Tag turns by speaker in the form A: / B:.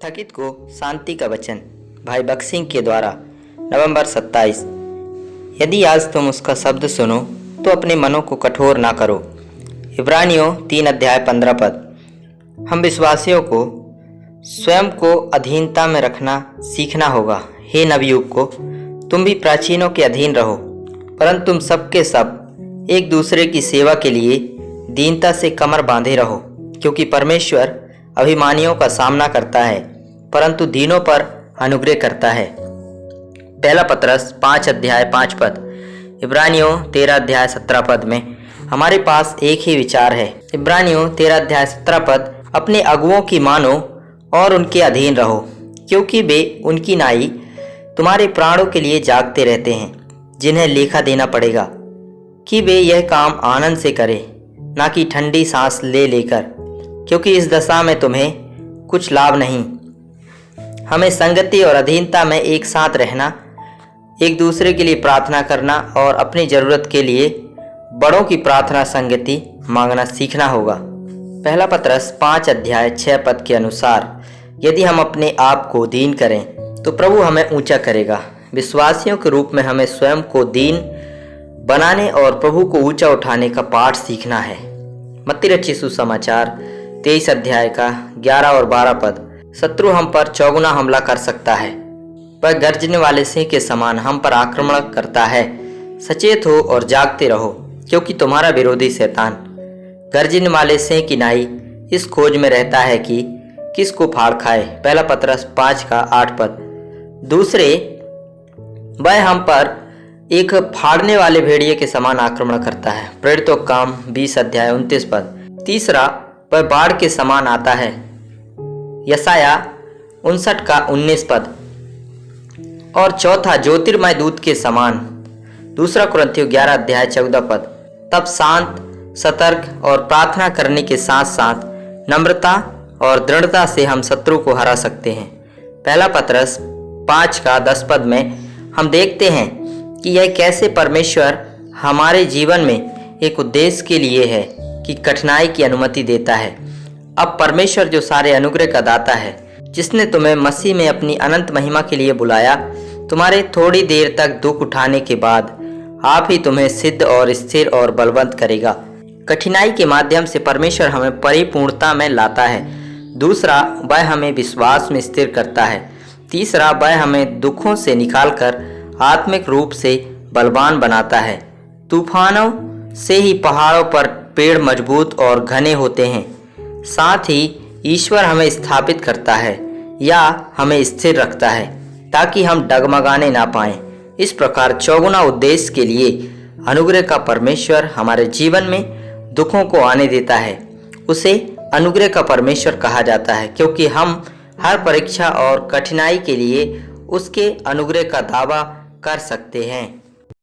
A: थकित को शांति का वचन भाई बख्श सिंह के द्वारा नवंबर 27। यदि आज तुम उसका शब्द सुनो तो अपने मनों को कठोर ना करो। इब्रानियों 3 अध्याय 15 पद। हम विश्वासियों को स्वयं को अधीनता में रखना सीखना होगा। हे नवयुग को, तुम भी प्राचीनों के अधीन रहो, परंतु तुम सबके सब एक दूसरे की सेवा के लिए दीनता से कमर बांधे रहो, क्योंकि परमेश्वर अभिमानियों का सामना करता है परंतु दीनों पर अनुग्रह करता है। पहला पतरस 5 अध्याय 5 पद। इब्रानियों 13 अध्याय 17 पद में हमारे पास एक ही विचार है। इब्रानियों 13 अध्याय 17 पद। अपने अगुओं की मानो और उनके अधीन रहो, क्योंकि वे उनकी नाई तुम्हारे प्राणों के लिए जागते रहते हैं, जिन्हें लेखा देना पड़ेगा कि वे यह काम आनंद से करें, ना कि ठंडी सांस ले लेकर, क्योंकि इस दशा में तुम्हें कुछ लाभ नहीं। हमें संगति और अधीनता में एक साथ रहना, एक दूसरे के लिए प्रार्थना करना और अपनी ज़रूरत के लिए बड़ों की प्रार्थना संगति मांगना सीखना होगा। पहला पतरस 5 अध्याय 6 पद के अनुसार यदि हम अपने आप को दीन करें तो प्रभु हमें ऊंचा करेगा। विश्वासियों के रूप में हमें स्वयं को दीन बनाने और प्रभु को ऊंचा उठाने का पाठ सीखना है। मत्ती रचित सुसमाचार 23 अध्याय का 11 और 12 पद। शत्रु हम पर चौगुना हमला कर सकता है, वह गर्जने वाले सिंह के समान हम पर आक्रमण करता है। सचेत हो और जागते रहो, क्योंकि तुम्हारा विरोधी शैतान गर्जने वाले सिंह की नाई इस खोज में रहता है कि किसको फाड़ खाए। पहला पतरस 5 का 8 पद। दूसरे, वह हम पर एक फाड़ने वाले भेड़िए के समान आक्रमण करता है। प्रेरितों का काम 20 अध्याय 29 पद। तीसरा, वह बाढ़ के समान आता है। यशाया 59 का 19 पद। और चौथा, ज्योतिर्मय दूत के समान। दूसरा कुरिन्थियों 11 अध्याय 14 पद। तब शांत, सतर्क और प्रार्थना करने के साथ साथ नम्रता और दृढ़ता से हम शत्रु को हरा सकते हैं। पहला पतरस 5 का 10 पद में हम देखते हैं कि यह कैसे परमेश्वर हमारे जीवन में एक उद्देश्य के लिए है कि कठिनाई की अनुमति देता है। अब परमेश्वर जो सारे अनुग्रह का दाता है, जिसने तुम्हें मसीह में अपनी अनंत महिमा के लिए बुलाया, तुम्हारे थोड़ी देर तक दुख उठाने के बाद आप ही तुम्हें सिद्ध और स्थिर और बलवंत करेगा। कठिनाई के माध्यम से परमेश्वर हमें परिपूर्णता में लाता है। दूसरा, वह हमें विश्वास में स्थिर करता है। तीसरा, वह हमें दुखों से निकालकर आत्मिक रूप से बलवान बनाता है। तूफानों से ही पहाड़ों पर पेड़ मजबूत और घने होते हैं। साथ ही ईश्वर हमें स्थापित करता है या हमें स्थिर रखता है ताकि हम डगमगाने ना पाएं। इस प्रकार चौगुना उद्देश्य के लिए अनुग्रह का परमेश्वर हमारे जीवन में दुखों को आने देता है। उसे अनुग्रह का परमेश्वर कहा जाता है, क्योंकि हम हर परीक्षा और कठिनाई के लिए उसके अनुग्रह का दावा कर सकते हैं।